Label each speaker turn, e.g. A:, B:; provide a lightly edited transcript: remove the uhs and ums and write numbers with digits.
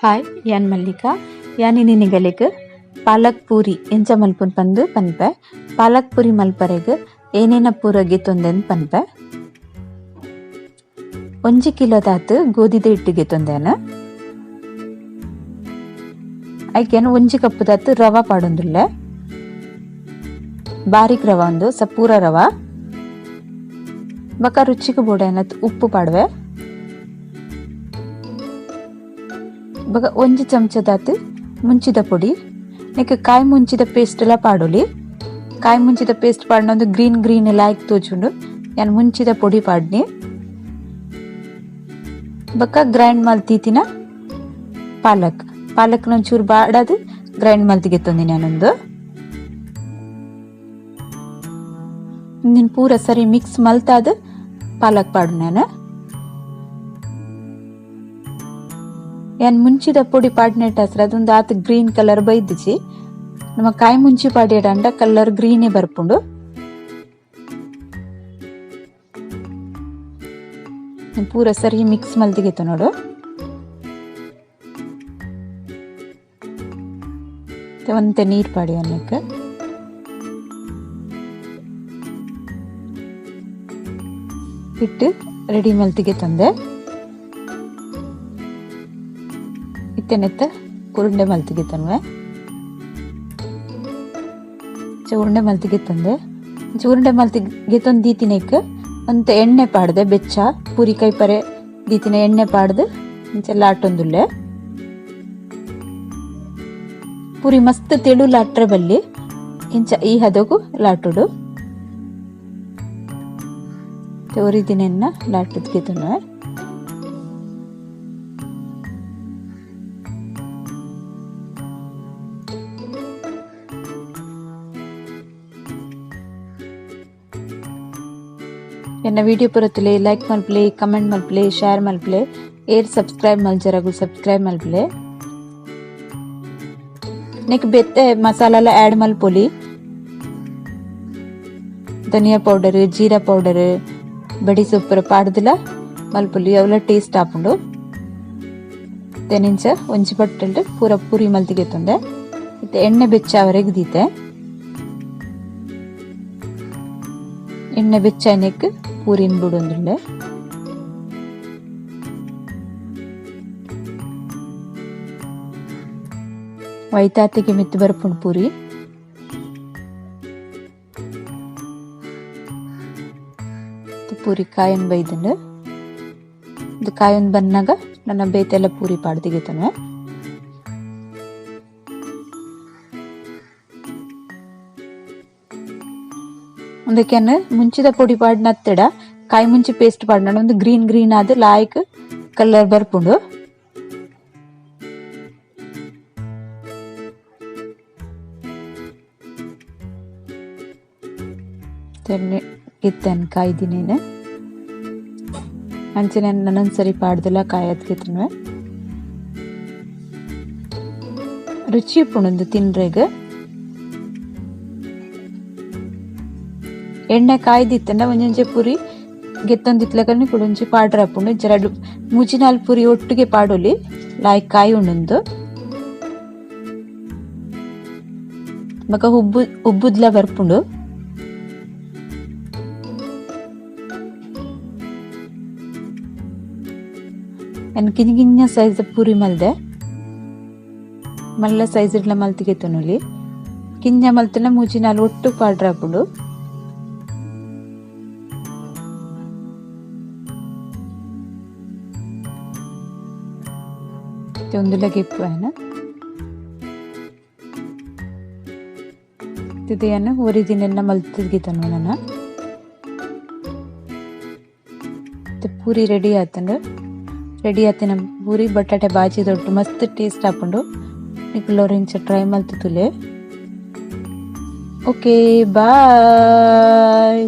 A: Hi ಯಾನ್ ಮಲ್ಲಿಕಾ ಯಾನಿ ನಿಗಲಿಗ್ ಪಾಲಕ್ ಪೂರಿ ಎಂಚ ಮಲ್ಪುನ್ ಪಂದು ಪನ್ಪೆ ಪಾಲಕ್ ಪೂರಿ ಮಲ್ಪರೆಗ್ ಏನೇನ ಪೂರಗೆ ತೊಂದೆನ್ ಪನ್ಪೆ 1 ಕಿಲೋ ದಾತ್ ಗೋಧಿದ ಹಿಟ್ಟಿಗೆ ತೊಂದೆನ ಐಕೆನ್ 1 ಕಪ್ ದಾತ್ ರವಾ ಪಾಡೊಂದುಲ್ಲೆ ಬಾರಿಕ್ ರವಾ ಒಂದು ಸಪೂರ ರವಾ ಬಕ ರುಚಿಗೆ ಬೋಡೈನತ್ ಉಪ್ಪು ಪಾಡ್ವೆ ಬಗ 1 ಚಮಚದಾತ್ ಮುಂಚಿದ ಪೊಡಿ ನೆಕ್ ಕಾಯಿ ಮುಂಚಿದ ಪೇಸ್ಟ್ ಎಲ್ಲ ಪಾಡೊಲಿ ಕಾಯಿ ಮುಂಚಿದ ಪೇಸ್ಟ್ ಪಾಡ್ನ ಒಂದು ಗ್ರೀನ್ ಎಲ್ಲ ಆಯ್ತು ತೋಚುಂಡು ಯಾನ್ ಮುಂಚಿದ ಪೊಡಿ ಪಾಡ್ನಿ ಬಕ ಗ್ರೈಂಡ್ ಮಲ್ತಿತ್ತಿನ ಪಾಲಕ್ ಒಂಚೂರು ಬಾಡದು ಗ್ರೈಂಡ್ ಮಲ್ತಿಗೆ ತಂದಿ ನಾನೊಂದು ನಿನ್ ಪೂರ ಸರಿ ಮಿಕ್ಸ್ ಮಲ್ತಾದ ಪಾಲಕ್ ಪಾಡು ನಾನು ಯಾನ್ ಮುಂಚಿದ ಪೊಡಿ ಪಾಡ್ನೆಟ್ ಹಸ್ರ ಅದೊಂದು ಆತ ಗ್ರೀನ್ ಕಲರ್ ಬೈದಿಸಿ ನಮ್ಮ ಕಾಯಿ ಮುಂಚಿ ಪಾಡ್ಯಡಂಡ ಕಲರ್ ಗ್ರೀನೇ ಬರ್ಪುಂಡು ಪೂರ ಸರಿ ಮಿಕ್ಸ್ ಮಲ್ತಿಗೆತ ನೋಡು ಒಂತೆ ನೀರ್ ಪಾಡಿ ಅನ್ನಕ್ಕೆ ಇಟ್ಟು ರೆಡಿ ಮಲ್ತಿಗೆ ತಂದೆ ಇತ್ತೆನೆತ್ತ ಉರುಂಡೆ ಮಲ್ತಿಗೆ ತಂದೆ ಉರುಂಡೆ ಮಲ್ತಿಗೆ ತಂದೆ ಉರುಂಡೆ ಮಲ್ತಿಗೆ ತಂದು ದೀತಿನೆಕ್ ಅಂತ ಎಣ್ಣೆ ಪಾಡ್ದೆ ಬೆಚ್ಚ ಪೂರಿ ಕೈ ಪರೆ ದೀತಿನ ಎಣ್ಣೆ ಪಾಡ್ದು ಇಂಚೆಲ್ಲ ಆಟೊಂದುಲ್ಲೆ ಪೂರಿ ಮಸ್ತ್ ತೆಳು ಲಾಟ್ರೆ ಬಲ್ಲಿ ಇಂಚ ಈ ಹದಗು ಲಾಟುಡು ಒರಿದಿನ ಲಾಟದ್ಗೆ ತಂದೆ ಎನ್ನ ವಿಡಿಯೋ ಪುರತುಲೆ ಲೈಕ್ ಮಲ್ಪಲೆ ಕಮೆಂಟ್ ಮಲ್ಪಲೆ ಶೇರ್ ಮಲ್ಪಲೆ ಏರ್ ಸಬ್ಸ್ಕ್ರೈಬ್ ಮಲ್ಜರಗು ಸಬ್ಸ್ಕ್ರೈಬ್ ಮಲ್ಪಲೆ ನೆಕ್ ಬೆತ್ತೆ ಮಸಾಲ ಆಡ್ ಮಲ್ಪೊಲಿ ಧನಿಯಾ ಪೌಡರ್ ಜೀರಾ ಪೌಡರ್ ಬಡಿ ಸೊಪ್ಪರ ಪಾಡ್ದಿಲ್ಲ ಮಲ್ಪೊಲಿ ಅವಲ ಟೇಸ್ಟ್ ಆಪುಂಡು ತೆನಿಂಚ ಒಂಜಿ ಪಟ್ಟಲ್ಡ್ ಪೂರ ಪೂರಿ ಮಲ್ತಿಗೆ ತಂದೆ ಎಣ್ಣೆ ಬೆಚ್ಚವರೆಗೆ ದೀತೆ ಎಣ್ಣೆ ಬೆಚ್ಚನೆಕ್ ಪೂರಿನ್ ಬಿಡೊಂದುಲ್ಲೆ ವೈತಾತಿಗೆ ಮಿತ್ತು ಬರ್ಪುಂಡು ಪೂರಿ ಪೂರಿ ಕಾಯನ್ ಬೈದಂಡು ಇದು ಕಾಯನ್ ಬನ್ನಾಗ ನನ್ನ ಬೇತೆಲ್ಲ ಪೂರಿ ಪಾಡ್ದಿಗೆತನೆ ಅದಕ್ಕೆ ಮುಂಚಿದ ಪೊಡಿ ಪಾಡ್ನ ಹತ್ತಡ ಕಾಯಿ ಮುಂಚಿ ಪೇಸ್ಟ್ ಪಾಡ್ನ ಒಂದು ಗ್ರೀನ್ ಆದ ಲಾಯ್ಕ್ ಕಲರ್ ಬರ್ಪುಂಡು ಇತ್ತನ್ ಕಾಯ್ದಿನೇನು ಅಂಚೆ ನನ್ನೊಂದ್ಸರಿ ಪಾಡ್ದಿಲ್ಲ ಕಾಯಿ ಹತ್ಗೆತನ್ವೆ ರುಚಿ ಉಪ್ಪುಂಡು ತಿನ್ರೆಗ ಎಣ್ಣೆ ಕಾಯ್ದಿತ್ತಂಡ ಒಂಜೊಂಜೆ ಪೂರಿ ಗೆತ್ತೊಂದಿತ್ಲಕಲ್ನಿ ಕುಡೊಂಜಿ ಪಾಡ್ರ ಹಾಪುಂಡು ಜರಡು ಮೂಜಿನಾಲ್ ಪೂರಿ ಒಟ್ಟಿಗೆ ಪಾಡೊಲಿ ಲಾಯ್ಕ್ ಕಾಯಿ ಉಂಡು ಮಗ ಉಬ್ಬುದ್ಲ ಬರ್ಪುಂಡು ಕಿಂಜಿಗಿಂಜ ಸೈಜ್ ಪೂರಿ ಮಲ್ದೆ ಮಲ್ಲ ಸೈಜ್ ಇಡ್ಲ ಮಲ್ತಿಗೆ ತೊನೊಲಿ ಕಿಂಜ ಮಲ್ತಿನ ಮೂಜಿನಾಲ್ ಒಟ್ಟು ಪಾಡ್ರ ಹಾಪುಂಡು ಒಂದುಲಗೆ ಇಪ್ಪುವೇನ ಇದೆಯನ್ನು ಒರಿದಿನೆಲ್ಲ ಮಲ್ತಿದ್ಗಿತನು ನನ್ನ ಪೂರಿ ರೆಡಿ ಆತನ ಪೂರಿ ಬಟಾಟೆ ಬಾಜಿ ದೊಡ್ಡ ಮಸ್ತ್ ಟೇಸ್ಟ್ ಹಾಕೊಂಡು ನಿಕ್ಲೋರಿಂಚ ಟ್ರೈ ಮಲ್ತಿದ್ದುಲೆ ಓಕೆ ಬಾಯ್.